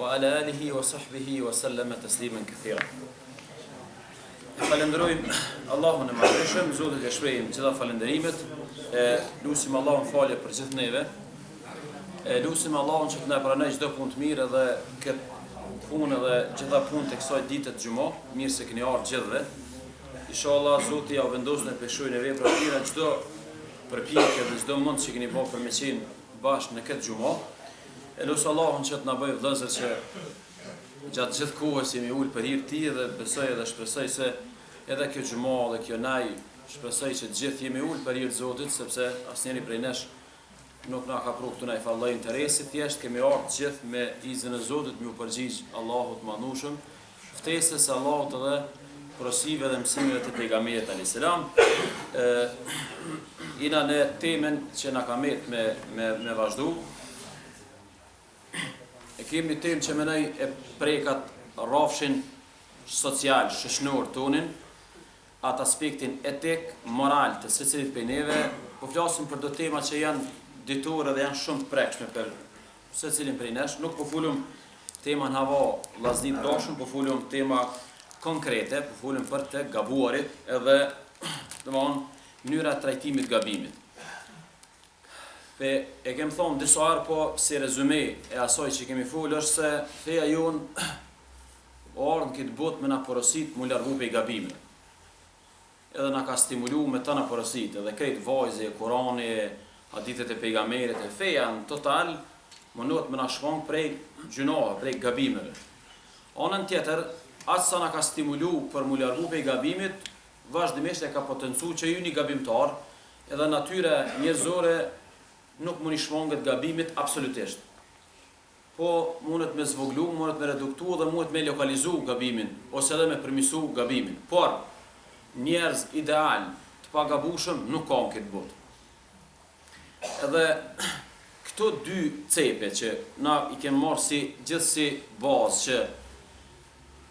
وعلى آله وصحبه وسلم تسليما كثيرا. Falenderojmë Allahun e Madhëshëm, Zotit e shprehim gjitha falenderimet, lutim Allahun falje për gjithë neve. Lutim Allahun që të na pranoj çdo punë të mirë dhe këtë punë dhe gjitha punët e kësaj dite të xhumo, mirë se keni ardhur gjithëve. Inshallah Zoti ja vendos në peshojnë e vepra të tjera çdo përpjekje dhe çdo mund që keni bërë për me qenë bashkë në këtë xhumo. Lutim Allahun që të na bëjë vëllezër që gjatë gjithë kohës jemi ulë për hir të tij dhe besoj dhe shpresoj se edhe kjo xhumo dhe kjo naj shpresoj që të gjithë jemi ulë për hir të Zotit, sepse asnjëri prej nesh nuk na ka pru këtu na i falloj interesi, thjesht kemi ardhur të gjithë me izin e Zotit me u përgjigj Allahut Madhëshëm, ftesës së Allahut dhe porosive dhe mësimeve të pejgamberit alayhis salam. Ina në temën që na ka me vazhdu. E kemi temë që mënej e prekat rrafshin social, shoqëror tonin, atë aspektin etik, moral të secilit prej neve. Po flasim për do tema që janë ditore dhe janë shumë të prekshme për secilin prej nesh. Nuk po folum tema në hava vllazni të dashur, po folum tema konkrete, po folum për të gabuarit edhe domthon mënyra e trajtimit të gabimit. E kemi thonë disa herë, po si rezume e asaj që kemi folur është se feja jonë ardhën këtë botë me na porosit mu largu prej gabimeve. Edhe na ka stimulu me të na porosit, edhe krejt vajze, Kurani, hadithet e pejgamberit e feja në total mundohet me na shmang prej gjunave, prej gabimeve. Anën tjetër, atë sa na ka stimulu për mu largu prej gabimit, vazhdimisht e ka potencu që ju një gabimtar, edhe natyra njerëzore nuk mundi shmanget gabimit absolutisht. Po mundet me zvoglu, mundet me reduktu dhe mundet me lokalizu gabimin, ose edhe me përmisu gabimin. Por, njerëz ideal të pagabushëm nuk ka në këtë botë. Edhe këto dy cepe që na i kemë marrë si gjithësi bazë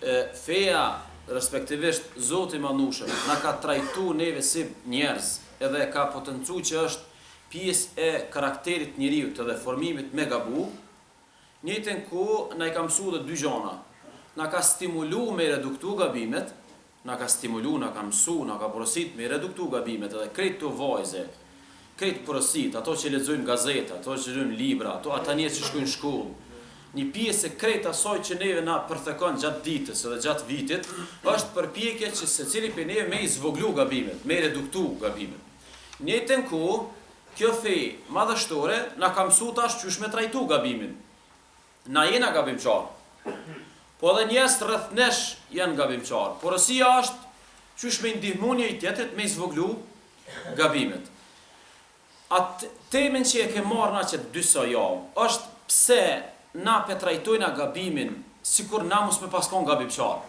që feja, respektivisht Zoti i Madhëshëm, na ka trajtu neve si njerëz, edhe ka potencu që është pjesë e karakterit njeriut edhe formimit me gabu, njëjtën kohë na i ka mësu dhe dy gjana. Na ka stimulu me reduktu gabimet, na ka stimulu, na ka mësu, na ka porosit me reduktu gabimet edhe krejt të vajze, krejt porosit, ato që lexojnë gazeta, ato që lexojnë libra, ata njerëz që shkojnë në shkollë. Një pjesë e krejt asaj që neve na përthekon gjatë ditës edhe gjatë vitit, është përpjekje që secili prej neve me i zvoglu gabimet, me reduktu gabimet. Njëjtën kohë kjo fej madhështore na ka mësu tash qysh me trajtu gabimin. Na jena gabimçar. Po edhe njerëz rreth nesh janë gabimçar. Porosia është qysh me ndihmu njëri tjetrit me zvoglu gabimet. Atë temën që e ke marrë na që dysa javë, është pse na pe trajtojna gabimin sikur na mos me paskon gabimçar.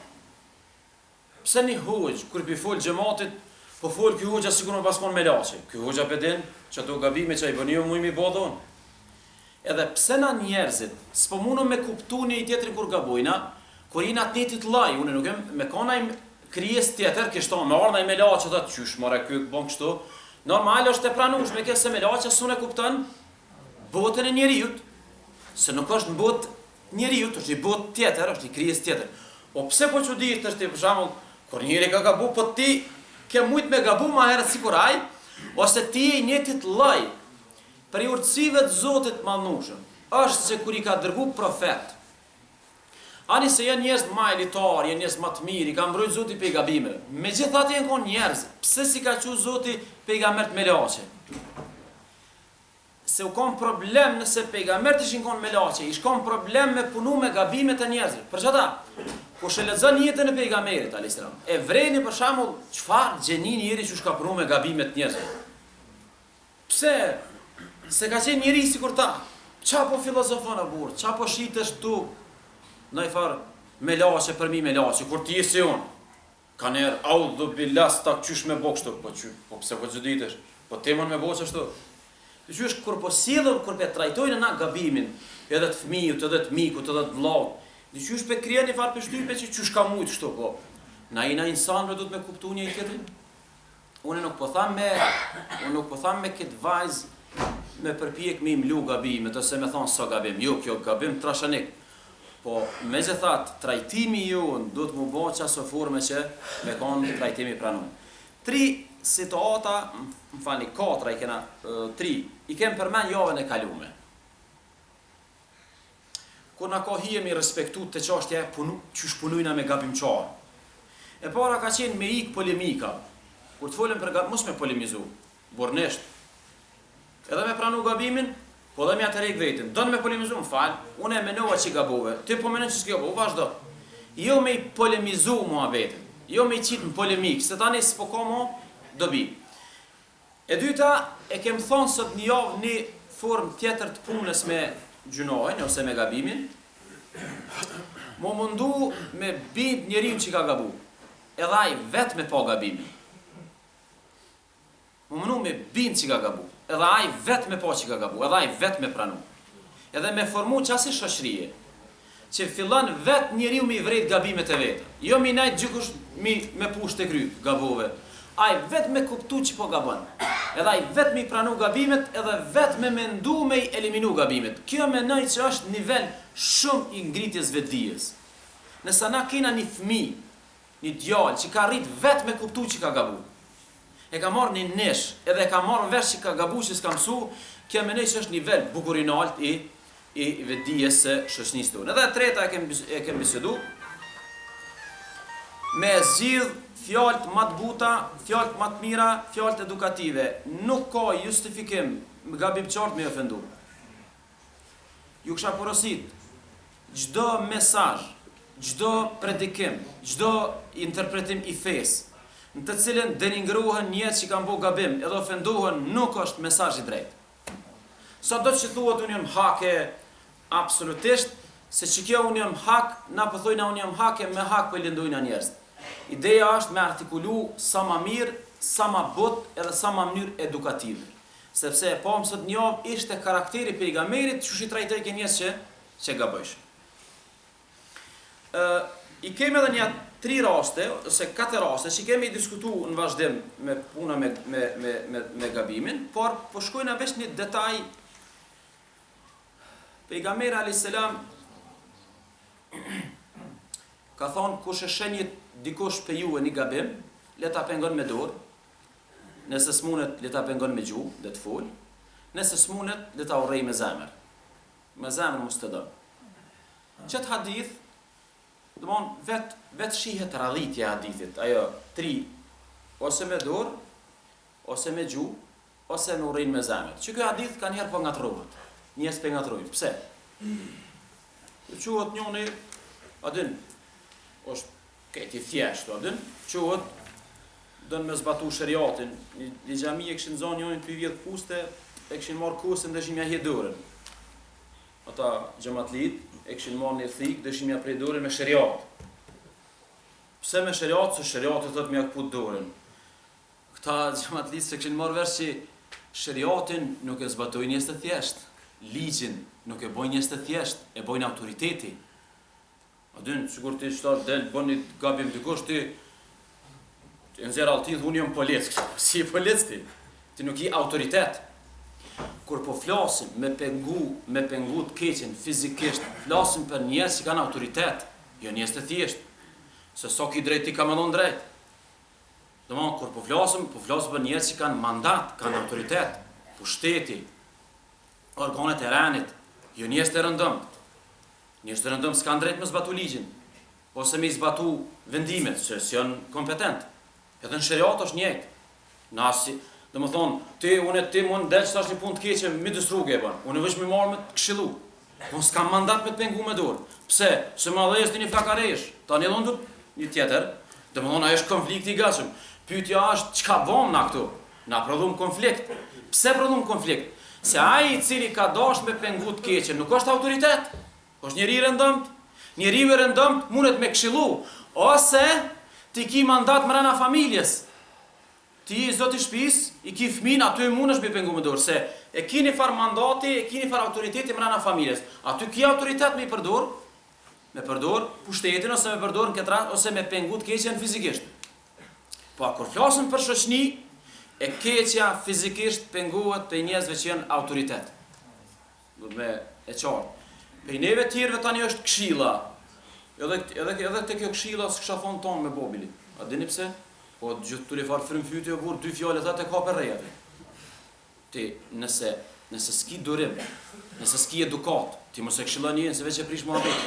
Pse një hoxh kur pi fol xhamatit po fol ky hoxha sikur me paskon me laçi. Ky hoxha pedin që ato gabime që ai bën jo më bodon. Edhe pse na njerëzit s'po mundon me kuptu një tjetrin kur gabojna, kur jena të njëjtit lloj, unë nuk jam me kanaj krijesë tjetër që shton me ardha me laçi ato qysh more ky bën kështu. Normal është e pranueshme kjo se me laçi s'unë kupton botën e njeriut, se nuk është në botë njeriut, është një botë tjetër, është një krijesë tjetër. Po pse po çuditësh është për shembull kur njëri ka gabu, po ti ke mujt me gabu ma herët sikur ai, ose ti e njëjtit lloj. Për urtësive të Zotit Madhëshëm është se kur i ka dërgu profet, ani se janë njerëz më elitar, janë njerëz më të mirë, i ka mbrojt Zoti prej gabimeve. Megjithatë janë kon njerëz, pse si ka thënë Zoti pejgambert me laçe? Se u kon problem nëse pejgambert ishin kon me laçe, ish kon problem me punu me gabimet e njerëzve. Për çata? Kush e lexon jetën e pejgamberit alayhis salam, e vreni për shembull çfarë gjeni njëri që ka punu me gabimet e njerëzve. Pse? Se ka qenë njëri sikur ta. Qa po filozofon e burë, qa po shitesh tu në i farë me laçe për mi me laçe, kur ti si unë. Ka njerë, audhu bilas ta qysh me bo kështu, po pse po gjuditesh, po temon me bo qështu. Qysh kur po silëm, kur pe trajtojnë na gabimin, edhe të fëmijut, edhe të mikut, edhe të vllaut, qysh pe krija një farë pështype që qysh ka mujt kështu, po. Na jena insanve du të me kuptu një i tjetrin. Unë nuk po tham me këtë vajzë me përpjek me imlu gabimet, ose me thonë sa gabim, jo, kjo gabim trashanik. Po, me që thatë, trajtimi ju do të mu bo qasë forme që me konë trajtimi pranun. 3 situata, më falni, 4 i kena, 3, i kem përmen javën e kalume. Kur na ka hije mi respektu të çështja qysh punujna me gabimçar. E para ka qenë me ik polemika. Kur të folëm për mos me polemizu, bornesht. Edhe me pranu gabimin, po dhe me atë rejk vetën. Don me polemizu, më fal, unë e menova që gabove. Ti po menon që s'ke gabove, vazhdo. Jo me polemizu mua vetën. Jo me qit në polemik, se tani s'po ka mo dobi. E dyta, e kem thonë sot një javë një formë tjetër të punës me gjunojnë ose me gabimin, më mundu me bind njeriu që ka gabu, edhe ai vetë me pa gabimin. Më mundu me bind që ka gabu, edhe ai vetë me pa që ka gabu, edhe ai vetë me pranu. Edhe me formu qasi shoqërie, që fillon vetë njeriu me i vrejt gabimet e vetë. Jo mi najt gjykush me push të kry, gabove. Ai vetë me kuptu që po gabon. Edhe ai vetë me i pranu gabimet, edhe vetë me mendu me i eliminu gabimet. Kjo menoj që është nivel shumë i ngritjes vetdijes. Nësa na kena një fëmi, një djalë që ka rrit vetë me kuptu që ka gabu. E ka marrë një nesh, edhe ka marrë vesh që ka gabu që s'ka mësu, kjo menoj që është nivel bukurinalt i vetdijes së shoqënisë tonë. Edhe treta e kem bisedu me zgjidh fjalët më të buta, fjalët më të mira, fjalët edukative. Nuk ka justifikim gabimçart me ofendu. Ju kisha porosit çdo mesazh, çdo predikim, çdo interpretim i fesë, në të cilën denigrohen njerëz që kanë bërë gabim, edhe ofendohen, nuk është mesazh i drejtë. Sa do të që thuhet unë jam hake, absolutisht, se që kjo unë jam hak, na pëthojna unë jam hake, me hak për lindojna njerëz. Ideja është me artikulu sa ma mirë, sa ma bot, edhe sa ma mënyrë edukative. Sepse e pa mësot njavë ishte karakteri pejgamberit që shi trajtoj ke njerëz që gabojsh. I kemi edhe një 3 raste, ose 4 raste, që kemi diskutu në vazhdim me puna me gabimin, por po shkojnë vesh një detaj. Pejgamberi a.s. ka thonë kush e shenjit dikush pe ju e një gabim, le ta pengon me dorë, nëse s'munet le ta pengon me gjuhë, dhe të fol, nëse s'munet le ta urrej me zemër. Me zemër mos të do. Qëtë hadith, domon vet shihet radhitja e hadithit, ajo 3, ose me dorë, ose me gjuhë, ose me urrejnë me zemër. Që kjo hadith kanë herë po ngatrohet. Njerëz pe ngatrojnë. Pse? Quhet njëri, adin, është këti thjeshtë, adin, quhet dënë me zbatu shëriatin. Një xhami e këshin zonë njërin për vjetë puste, e këshin marrë kusën dhe shimja hedurën. Ata xhamatlit e këshin marrë një thikë dhe shimja prej dorën me shëriat. Pse me shëriat? Se shëriat e thot me jakput dorën. Këta xhamatlit se këshin marrë verë që shëriatin nuk e zbatoj njës të thjeshtë. Ligjin nuk e bojnë njës të thjeshtë, e bojnë autoriteti. Adin, sigur ti qëtar del, bën një gabim dikush, ti nxerë altin, unë jam polic, si i polic ti nuk i autoritet. Kur po flasim me pengu të keqen fizikisht, flasim për njerëz që kanë autoritet, jo njerëz të thjeshtë, se so ki drejt ti ka më dhënë drejt. Domthon, kur po flasim për njerëz që kanë mandat, kanë autoritet, pushteti, organet e ranit, jo njerëz të rëndëmt. Njerëz të rëndëmt s'kan drejt me zbatu ligjin, ose me zbatu vendimet, se janë kompetent. Edhe në shariat është njëjtë. Nasi, domethënë, ti mund del që tash një punë të keqe midis rrugë e bën. Unë vetëm më marr me të këshillu. Unë s'kam mandat me të pengu me dorë. Pse? Se më dhëjes ti një flakaresh. Tani dhon një tjetër. Domethënë ai është konflikt i gatshëm. Pyetja është çka bëm na këtu? Na prodhum konflikt. Pse prodhum konflikt? Se ai i cili ka dash me pengu të keqe nuk është autoritet. Është njeri i rëndëmt. Njeriu i rëndëmt mundet me këshillu ose ti ki mandat mrena familjes. Ti i zoti shtëpis, i ki fëmin, aty mundesh me pengu me dorë, se e ki një far mandati, e ki një far autoriteti mrena familjes. Aty ki autoritet me përdor pushtetin ose me përdor në këtë rast ose me pengu të keqen fizikisht. Po kur flasim për shoqëni, e keqja fizikisht pengohet te njerëzve që janë autoritet. Duhet me e qartë. Pej neve tjerëve tani është këshilla. Edhe te kjo këshilla s'kisha thonë tonë me bobili. A dini pse? Po gjithë të rifar frymfytje burr 2 fjalë thatë ka për rrejat. Ti nëse s'ki durim, nëse s'ki edukat, ti mos e këshillon njërin se veç e prish muhabet.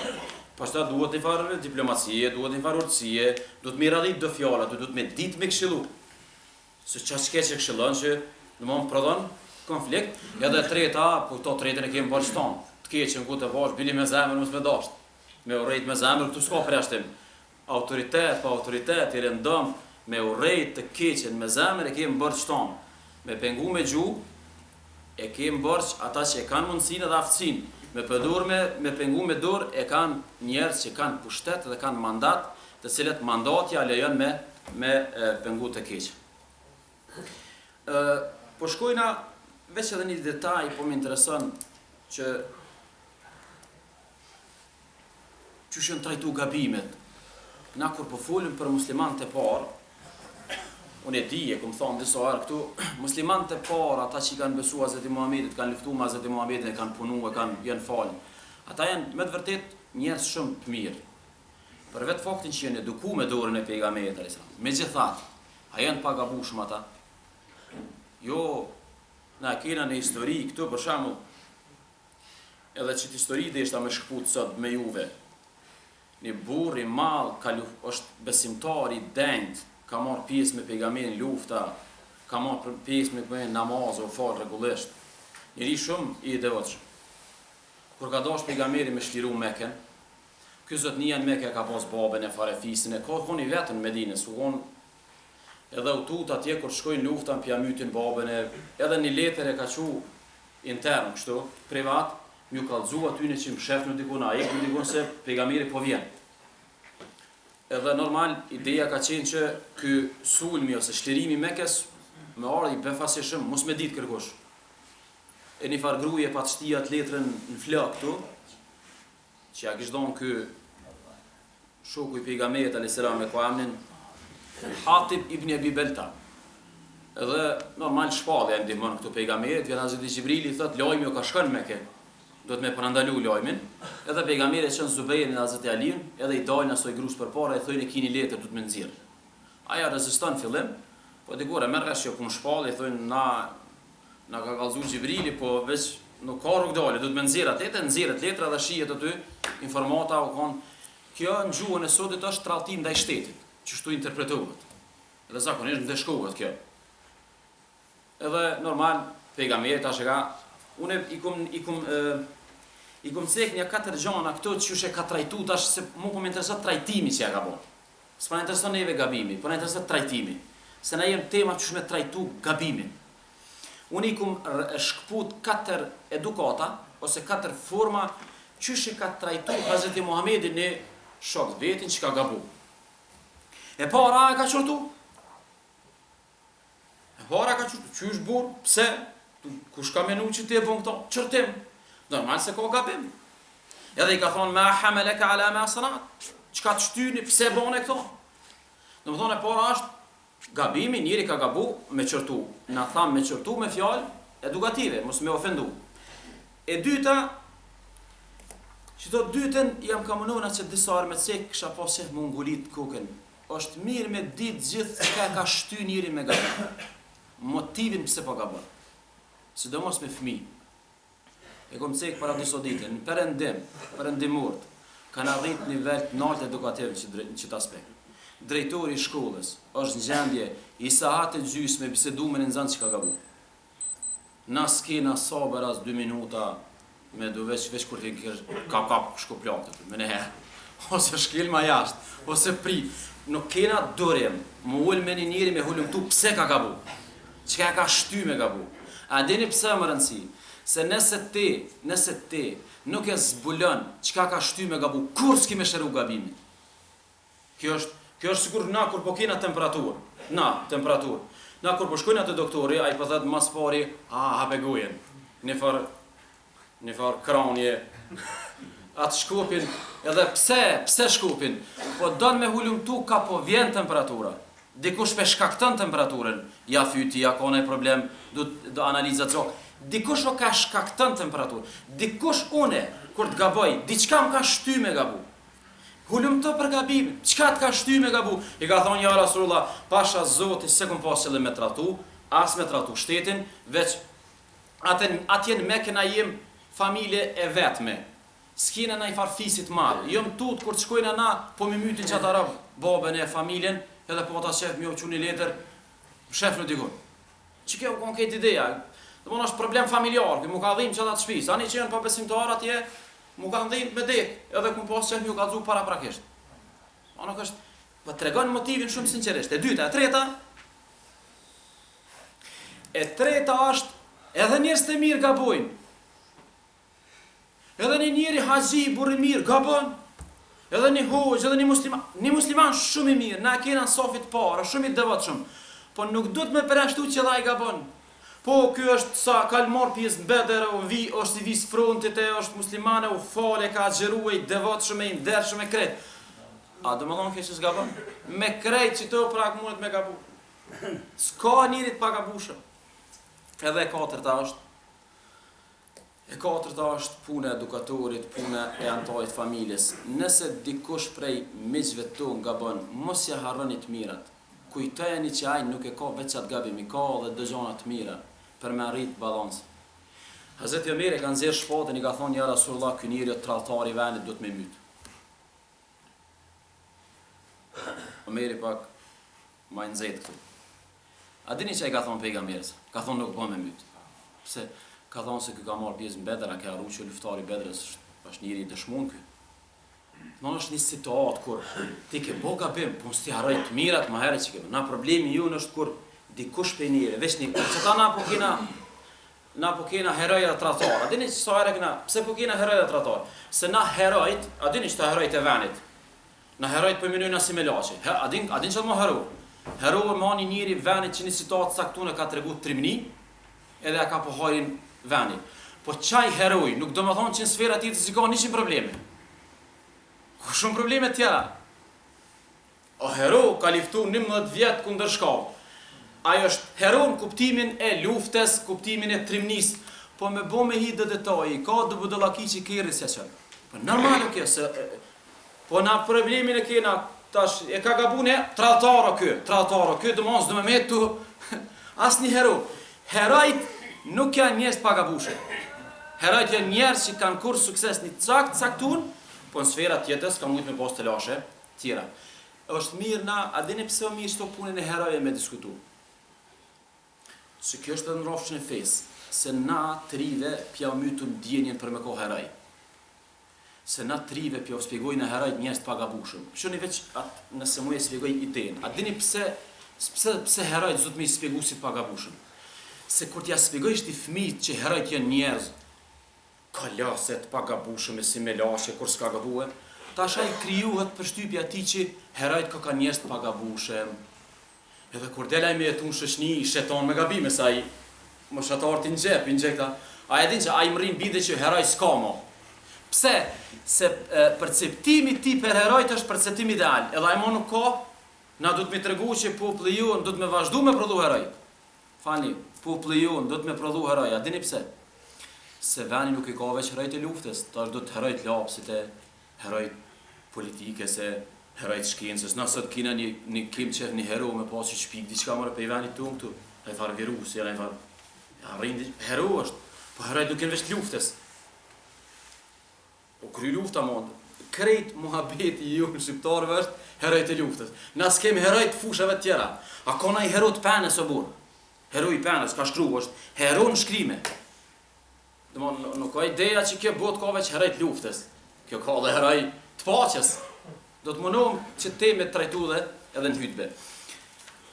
Pastaj duhet të farë diplomacie, duhet të farë urtësie, duhet të mirëllit do fjala, duhet me ditë me këshillu. Se çka që këshillon që domthon prodhon konflikt, edhe e treta, po këto tretën e kemi bërë ston. Të keqën ku të bash, bili me zemër mos me dasht. Me urrejt me zemër këtu s'ka përjashtim. Autoritet, pa autoritet, i rëndom, me urrejt të keqen me zemër e kemi bërë ston. Me pengu me gjuhë, e kemi bërë ata që e kanë mundësinë dhe aftësinë. Me përdor me pengu me dorë e kanë njerëz që kanë pushtet dhe kanë mandat, të cilët mandati ja lejon me pengu të keq. Po shkojna veç edhe një detaj, po më intereson që çu trajtu gabimet. Na kur po folim për muslimanët e parë, unë e di, e kom thonë disa herë këtu, muslimanët e parë, ata që kanë besuar Hazreti Muhamedit, kanë luftuar me Hazreti Muhamedit, kanë punuar, janë falë. Ata janë me të vërtet njerëz shumë të mirë. Për vetë faktin që janë edukuar me dorën e pejgamberit alayhis salam. Megjithatë, a janë pa gabuar ata? Jo, na kena në histori këtu për shembull, edhe që histori dhe ishta me shkput sot me juve. Një burr i madh është besimtar i denjt, ka marrë pjesë me pejgamberin lufta, ka marrë pjesë me namaz u fal rregullisht. Njëri shumë i devotshëm. Kur ka dash pejgamberi me shliru Mekën, ky zotnia në Mekë ka pas babën e farefisin e ka qenë i vetën në Medinë, sugon edhe u tut atje kur shkojnë lufta pja mytin babën e edhe një letër e ka thu intern kështu, privat, m'ju kallzu aty në që më shef në dikun, a ek në dikun se pejgamberi po vjen. Edhe normal, ideja ka qenë që ky sulmi ose shlirimi Mekës me ardhi befasishëm, mos me ditë kërkush. E një farë gruje pa të shtia të letrën në flak këtu, që ja kishdon ky shoku i pejgamberit alayhis salam me kuamnin Hatib ibn Abi Balta. Edhe normal shpallja e ndihmon këtu pejgamberit, vjen Hazreti Xhibrili i thot lajmi u ka shkon në Mekë. Do të me përandalu lajmin, edhe pejgamberi qenë Zubejrin dhe Hazreti Aliun, edhe i dalin asoj grus përpara e thonë kini letër do të më nxirr. Aja reziston fillim, po dikur e merr që pun shpallë, i thonë na ka kallzu Xhibrili, po veç nuk ka rrugë dalë, do të më nxirr atë, nxirret letra dhe shihet aty informata u kon. Kjo në gjuhën e sotit është tradhtim ndaj shtetit, që shtu interpretohet. Edhe zakonisht ndeshkohet kjo. Edhe normal pejgamberi tash ka unë i kum cek një 4 gjana këto që e ka trajtu tash se mu po më intereson trajtimi që ja ka bën. S'ma intereson neve gabimi, po na intereson trajtimi. Se na jem tema që me trajtu gabimin. Unë i kum shkput 4 edukata ose 4 forma që e ka trajtu Hazreti Muhamedi në shok vetin që ka gabu. E para e ka qërtu? Qysh burr, pse? Kush ka menu që ti e bën këto? Qërtim. Normal se ka gabim. Edhe i ka thonë ma hamalaka ala ma sanat. Çka të shtyni, pse bën e këto? Domethënë e para është gabimi, njëri ka gabu me qërtu. Na tham me qërtu me fjalë edukative, mos me ofendu. E dyta, që të dytën jam ka mënona që disa orë me cek kisha pasë më ngulit kokën. Është mirë me ditë gjithë çka ka shty njëri me gabim. Motivin pse po gabon. Sidomos me fëmijë. E kom cek para disa ditë, në perëndimurt, kanë arrit nivel të lartë edukativ në këtë aspekt. Drejtori i shkollës është në gjendje i sahatë gjysmë me bisedu me nxënës që ka gabu. Na s'kena sabër as 2 minuta me do veç kur ti kap shkoplatë me ne herë. Ose shkel ma jashtë, ose pri. Nuk kena durim, më ul me një njeri me hulumtu pse ka gabu. Çka ka shty me gabu. A dini pse më rëndësi? Se nëse ti nuk e zbulon çka ka shty me gabu, kur s'ki me shëru gabimin. Kjo është sikur na kur po kena temperaturë. Na kur po shkojnë atë doktori, ai po thotë mas pari, hape gojen. Në far kranje. Atë shkopin, edhe pse shkopin? Po don me hulumtu ka po vjen temperatura. Dikush pe shkakton temperaturën, ja fyti, ja ka një problem, do analizat zok. Dikush o ka shkakton temperaturë. Dikush une, kur të gaboj, diçka më ka shty me gabu. Hulum të për gabimin, çka të ka shty me gabu? I ka thonë ja Rasulullah, pasha Zoti se kum pas qëllim me tratu, as me tratu shtetin, veç atje në Mekë na jem familje e vetme. S'kina na i farfisit madh. Jo më tut kur të shkojnë na, po më mytin çata arab, babën e familjen, edhe po ta shef më u çuni letër, shef në dikun. Çi kjo konkret ideja. Domthonë është problem familjar, që mu ka dhimbë çata të shtëpisë. Ani që janë pa besimtar atje, mu ka dhimbë me dek, edhe ku pas çef më u kallzu para prakisht. Ono është, po tregon motivin shumë sinqerisht. E dyta, e treta është edhe njerëz të mirë gabojnë. Edhe një njeri haxhi burr i mirë gabon. Edhe një hoxh, edhe një musliman shumë i mirë, na kena safit para, shumë i devotshëm. Po nuk duhet me përjashtu që ai gabon. Po ky është sa kalmar pjesë në Bedër, është i vis frontit, është muslimane, u fale, ka xheruar, i devotshëm, i ndershëm e krejt. A do më thonë që s'e gabon? Me krejt që to prak mundet me gabu. S'ka njëri të pagabushëm. Edhe e katërta është puna e edukatorit, puna e antarit familjes. Nëse dikush prej miqve ton gabon, mos ja harroni të mirat. Kujtojeni që ai nuk e ka veç atë gabim, i ka edhe dëgjona të mira për me arrit balans. Hazreti Omeri ka nxjerr shpatën, i ka thonë ja Rasulullah, ky njeri tradhtari i vendit duhet me myt. Omeri pak më i nxehtë këtu. A dini çai ka thonë pejgamberi? Ka thonë nuk bën me myt. Pse? Ka thonë se ky ka marrë pjesë në Bedër, a ka harruar që luftari i Bedrës është njëri i dëshmuar ky. Në është një situatë kur ti ke bo gabim, po s'ti harroj të mirat më herët që ke. Na problemi junë është kur dikush pe njëri, veç një që ta na po kena heroja tratar. A dini që sa herë kena, pse po kena heroja tratar? Se na herojt, a dini që ta herojt e venit? Na herojt po mënojnë si me laçi. A din që më hero? Hero e mani njëri venit që një situatë caktune ka tregu trimni, edhe ka po hajrin venit. Po çaj heroj, nuk do të thonë që në sfera tjetër s'ka 100 probleme. Shumë probleme tjera. O hero ka liftu 11 vjet kundër shkallë. Ajo është hero në kuptimin e luftës, kuptimin e trimnis, po me bo me hi dhe detaji, ka dhe budallaki që kërë se qënë. Po normal o kjo, po na problemin e kena, tash, e ka gabune, tradhtaro kjo, dhe mos dhe me metu, as një hero. Herojt nuk janë njerëz pagabushe. Herojt janë njerëz që kanë kur sukses një caktun, po në sfera tjetës ka mujt me pas të lashe tjera. Është mirë na, a dini pse o mirë shto punën e heroje me diskutu? Se kjo është edhe në rrafshën e fesë, se na trive pja u mytu në djenjen për me ko heroj. Se na trive pja u spjegojnë e herojt njerëz të pagabushëm. Shoni veç atë nëse mu e spjegoj idenë. A dini pse herojt zot me i spjegu si të pagabushëm? Se kur t'ja spjegojsh ti fëmijët që herojt janë njerëz, ka laset pagabushëm e si me lashe kur s'ka gabue, tash ai krijuhet përshtypja ati që herojt ka njerëz të pagabushëm. Edhe kur delaj me jetu në shoqni, sheton me gabime sa ai moshatar ti injekta. A e din që ai mrin bide që heroj s'ka mo. Pse? Se perceptimi ti për herojt është perceptim ideal. Edhe ai mo nuk ka, na duhet me tregu që populli jon duhet me vazhdu me prodhu heroj. Falni, populli jon duhet me prodhu heroj. A dini pse? Se vani nuk i ka veç herojt e luftës, tash do të herojt lapsit e herojt politike, se herojt shkencës. Na sot kina një kim qef një hero me pasi shpik diçka mërë pe i venit të unë këtu. A i farë virus, a i farë hero është, po herojt nuk jenë veç luftës. Po kry lufta mund. Krejt muhabeti ju në shqiptarëve është herojt e luftës. Na s'kemi herojt fushave tjera. A ka na i hero të penës o burë? Hero i penës, ka shkru, është hero në shkrime. Nuk ka ideja që kjo bot ka veç herojt luftës. Kjo ka dhe heroj të paqes. Do të mundohem që teme të trajtu dhe edhe në hytbe.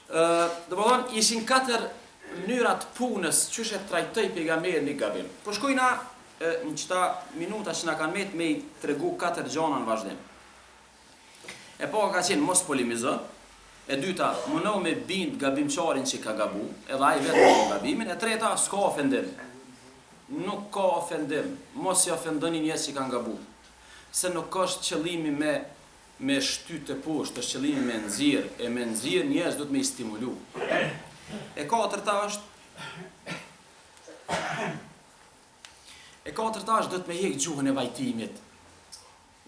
Dhe më thonë, ishin 4 mënyrat punës që shë trajtoj pejgamberi një gabim. Po shkojna në qëta minuta që na kanë me i tregu 4 gjana në vazhdim. E po ka qenë mos polemizo, e dyta, mundohem me bind gabimçarin që ka gabu, edhe ai vetë me gabimin, e treta, s'ka ofendim. Nuk ka ofendim, mos i ofendoni njerëz që kanë gabu. Se nuk është qëllimi me shtytë të poshtë, është qëllimi me nxirr, e me nxirr njerëz do të me i stimulu. E katërta është E katërta është do të me hek gjuhën e vajtimit.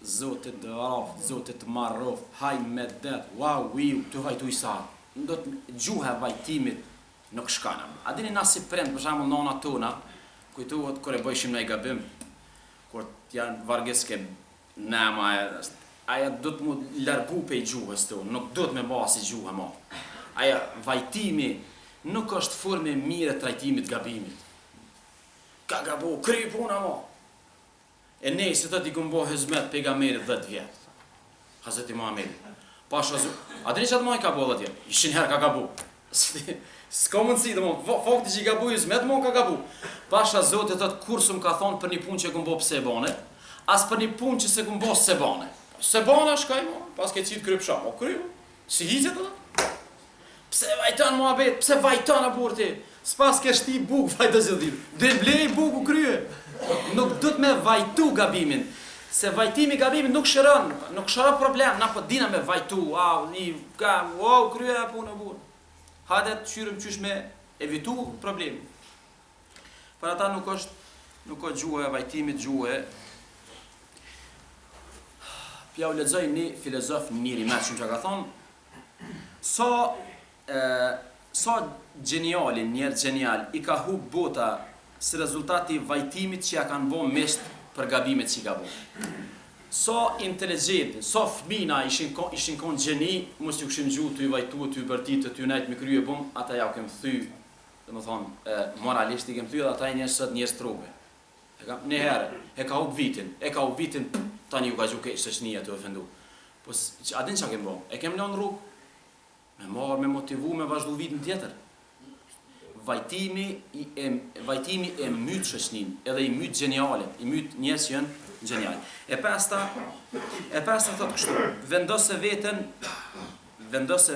Zotit dërof, Zotit marrof, haj me det, wow, wiu, të vajtu i sa. Do të gjuhë e vajtimit nuk shkana. A dini na si prind, për shembull nona tona, kujtohet kur e bëjshim në i gabim, kur janë vargeske nama, aja do të mu largu pe i gjuhës tonë, nuk do të me basi gjuhë ma. Aja vajtimi nuk është formë e mirë e trajtimit gabimit. Ka gabu, kry puna ma. E ne se të t'i këmbo hizmet pejgamberit 10 vjetë. Hazreti Muhamedi. Pasha a dini që atë ma i ka bo dhe tjerë? Ishin herë ka gabu. S'ka mundësi, dhe mo, fakti që i gabu hizmet, mo ka gabu. Pasha Zotit të kur s'm ka thonë për një punë që e këmbo pse e bane, as për një punë që se këmbo se bane. Se bane shkaj mo, pas ke qitë kry pësha, mo kry mo. Si hizet dhe? Pse vajton muhabet, pse vajton a burti? S'pas ke shti buk, vajtë zëdhir. Dhe blej buku krye. Nuk do të me vajtu gabimin. Se vajtimi gabimin nuk shëron problem. Na po dina me vajtu, krye e punë e burë. Hajde të qyrëm qysh me evitu problemi. Për ata nuk është gjuhë e vajtimit, gjuhë e... Pja u lexoj një filozof njëri me që ka thonë, sa gjeniali, njerë gjenial, i ka hub bota si rezultati i vajtimit që ja kanë bo mesht për gabimet që i ka bo. Sa inteligjent, sa fmina ishin kon gjeni, mos t'ju këshim gju, t'ju vajtu, t'ju bërtit, t'ju nejt me krye bum, ata ja u kem thy, dhe më thonë, moralisht i kem thy, dhe ata i njerë sët njerës trobe. Një herë, e ka hub vitin, tani ju ka gju keq, së shnia të ofendu. Po, a din që kem bo? E kem lënë rrugë, me marë, me motivu, me vazhdu vitin tjetër. Vajtimi e mytë shëshnin, edhe i mytë gjeniale, i mytë njerës që janë gjeniale. E pesta thotë kështu, vendose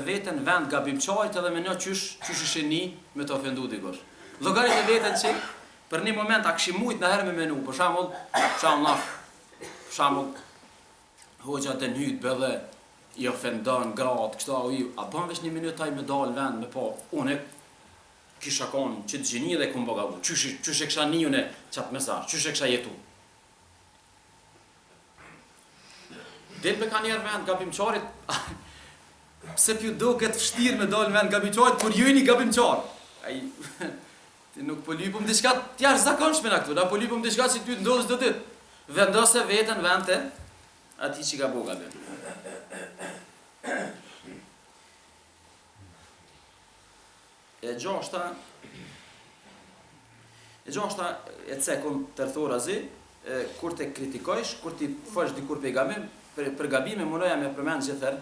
veten vend gabimçarit edhe me në qysh ishe një me të ofendu dikush. Llogarit e veten që për një moment a këshim mujt në herë me menu, për shembull, hoxha të njët bëdhe, i ofendon, gratë, kështu a ban vesh një minut taj me dalë vend, me po, unë kisha konë që të gjeni dhe këmë bëgavu, qysh e kësha njën e qatë mesar, qysh e kësha jetu. Del me ka njerë vend gabimçarit, pse pju do këtë fështirë me dalë vend gabimçarit, kur ju një gabimçar. Ti nuk po lypëm diçka t'jarë zakonshme në këtu, na po lypëm diçka që ty të ndodhës do dit. Vendose vetën vente, ati që ka bo gabim. E gjashta e cekun tërthora zi, kur te kritikojsh, kur ti fësh dikur për gabime, mënoja me përmend gjithër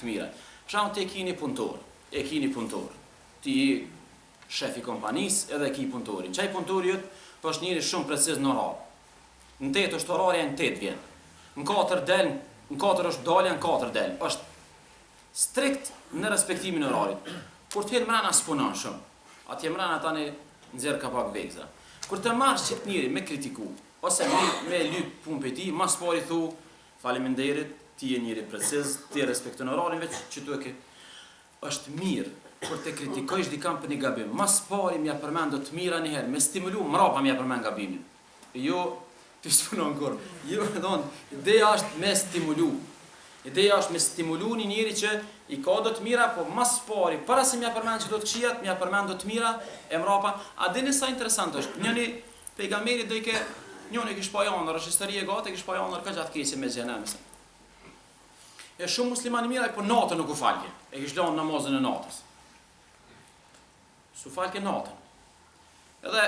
të mira. Shamo ti e kini punëtor, ti shef i kompanis edhe e ki punëtorin. Qaj punëtori jëtë është njëri shumë precis në orar. Në 8 është orarja, në 8 vjen. Në 4 del, në 4 është dalja, në 4 del. është strikt në respektimin e orarit. Kur të jenë mrena s'punon shumë, atje mrena tani nxjerr ka pak vegza. Kur të marrë që të njëri me kritiku, ose me lyp punë për ti, mas pari thu, faleminderit, ti je njëri precis, ti respekton orarin, veç që tu e ke. Është mirë, kur të kritikojsh dikam për një gabim, mas pari mja përmend do të mira njëherë, me stimulu, mrapa mja përmend gabimin. Jo, ti s'punon kur. Jo, ideja është me stimulu. Ideja është me stimulu një njëri që i ka do të mira, po mas pari, para se mja përmend që do të këshijat, mja përmend do të mira, e mrapa. A dini sa interesant është, njëni pejgamberi do i ke, njëni kish pa janër, është histori e gate, kish pa janër ka gjatë kesi me xhenemse. E shumë muslimani mira, po natën nuk u falke, e kish lanë namazën e natës. Su falke natën. Edhe,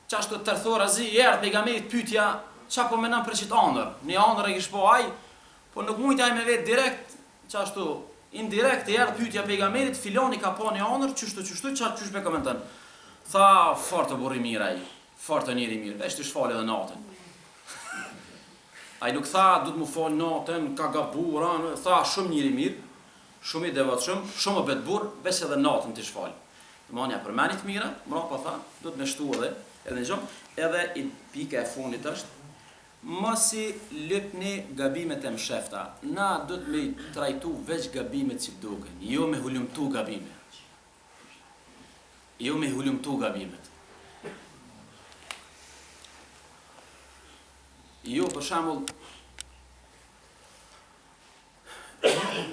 qashtu të tërthora zi, erë pejgamberit pytja, qa po menon për qitë anër? Një anër e kish po aj, po nuk mujtë aj me vetë direkt, qashtu, indirekt e erdhë pyetja pejgamberit, filoni ka pa një anër, qysh me komenton. Tha, fort të burri mirë ai, fort të njëri mirë, veç të shfal edhe natën. Ai nuk tha, du të mu fal natën, ka gabur, tha, shumë njëri mirë, shumë i devotshëm, shumë bet burr, veç edhe natën të shfal. Manja përmenit mira, mrapa tha, du të me shtu edhe në gjumë, edhe i pika e fundit është, masi lypni gabimet e mshefta. Na do të me trajtu veç gabimet që duken, jo me hulumtu gabimet. Jo, për shembull,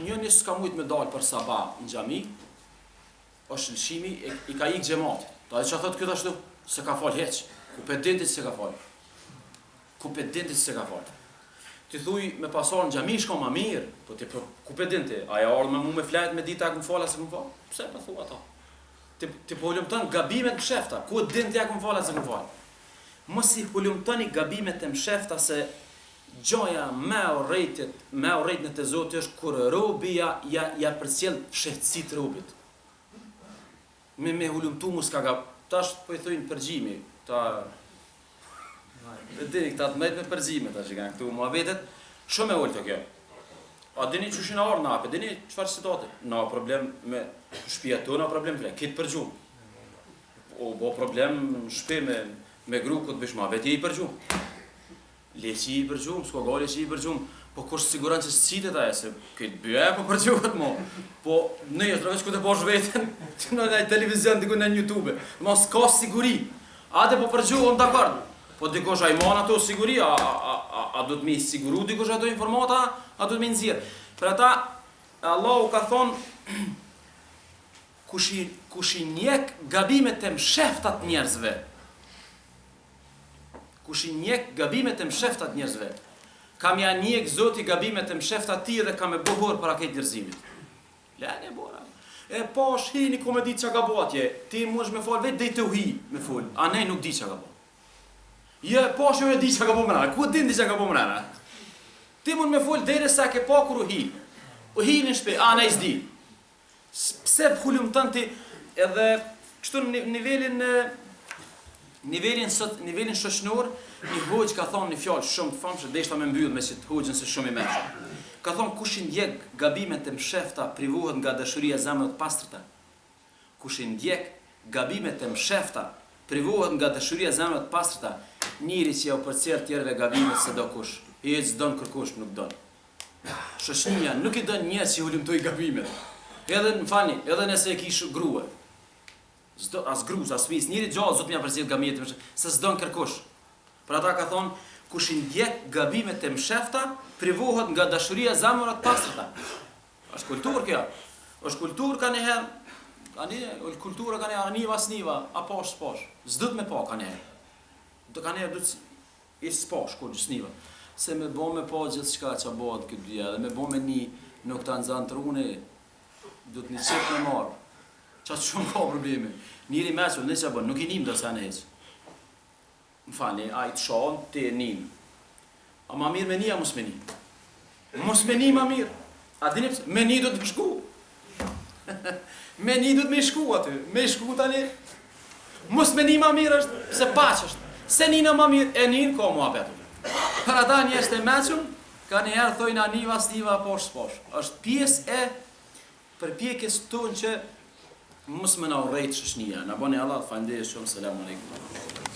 njëri s'ka mujt me dalë për sabah në xhami, është lëshimi, i ka ikë xhamati. Ta që thotë këtë ashtu, se ka fal hiç. Ku pe dintit se ka fal. Ku pe dintit se ka fal. Ti thuj me pasor në xhami shko më mirë, po ti ku pe dinti, a ja ardh me mua me flet me dita ku fala se ku fal. Pse po thua ata? Ti po hulumton gabimet në shefta, ku din ti ja ku fala se ku fal. Mos i hulumtoni gabimet e mshefta se gjoja me urrejtën e Zotit është kur robi ja përcjell shehtësitë robit. Me hulumtu mu s'ka gab. Tash po i thojnë përgjimi. E dini këta të me përgjime tash i kanë këtu muhabetet. Shumë e ullë të kjo. A dini që shina orë nape, dini qëfar situate? Na problem me shpia tu, na problem të le. Kitë përgjum. O bo problem në shpi me gru këtë bish muhabeti i përgjum. Leqi i përgjum, s'ko ga leqi i përgjum. Po kush siguran që s'citet aje, se këtë bëja po përgjuhet mo. Po në jetë rëveç këtë e posh vetën, në televizion, diku në YouTube. Ma s'ka siguri. Ate po përgjuhet në dakord. Po dikush a i man ato siguri, a du të mi siguru dikush ato informata, a du të mi nëzirë. Për ata, Allahu ka thonë, kush i njek gabimet e msheftat njerëzve. Kush i njek gabimet e msheftat njerëzve. Kam ja njek Zoti gabimet e msheftat ti dhe kam e bohor para këtë njerëzimit. Lani e bora. E po shini ku me ditë që ka bo atje. Ti mush me fol vetë dhe i të uhi me fol. A nej nuk di që ka bo. Je, po shumë e di që ka bo mrena. Ku din di që ka bo mrena? Ti mund me fol dhe sa ke pa kur uhi. Uhi në shpe, a nej s'di. Pse pëllim të ti edhe kështu në nivelin shoqënor, një hoxh ka thonë një fjalë shumë të famshme, deshta me mbyll me si të hoxhën se shumë i mëshëm. Ka thonë kush i ndjek gabimet e mshefta privohet nga dashuria e zemrës të pastërta. Kush i ndjek gabimet e mshefta privohet nga dashuria e zemrës të pastërta. Njëri që ja u përcjell tjerëve gabimet se do kush, i s'don kërkush nuk don. Shoqënia nuk i don njerëz që hulumtoi gabimet. Edhe më falni, edhe nëse e kish grua. As gruz, as fis, njëri gjallë zot m'ja përcjell gabimet se s'don kërkush. Për ata ka thonë, kush i ndjek gabimet e mshefta, privohet nga dashuria e zemrës të pastërta. Është kulturë kjo. Është kulturë ka njëherë, kultura ka njëherë niva s'niva, a posh s'posh. S'dut me pa ka njëherë. Do ka njëherë dut i s'posh, kur s'niva. Se me bo me pa gjithë shka që bëhet këtë dhja, dhe me bo me një nuk të nëzanë të rune, du të një qëtë me marë. Qatë shumë ka probleme. Njëri mesull, në që bënë, nuk i njëm do se në heqë. Më fani, a i të shonë, ti e njëm. A ma mirë me një, a mos me një. Mos me një ma mirë. A dini pëse? Me një do të shku. Me një do të me shku aty. Me shku tani. Mos me një ma mirë është, se paq është. Se një në ma mirë, e një ka mua petu. Për ata njështë e mesull, ka njëherë thojna niva, s'niva, posh, s'posh. Është pjesë e përpjekjes tonë që mos më na urrejt shoqënia. Na bani Allah, falënderit shumë, selam aleikum.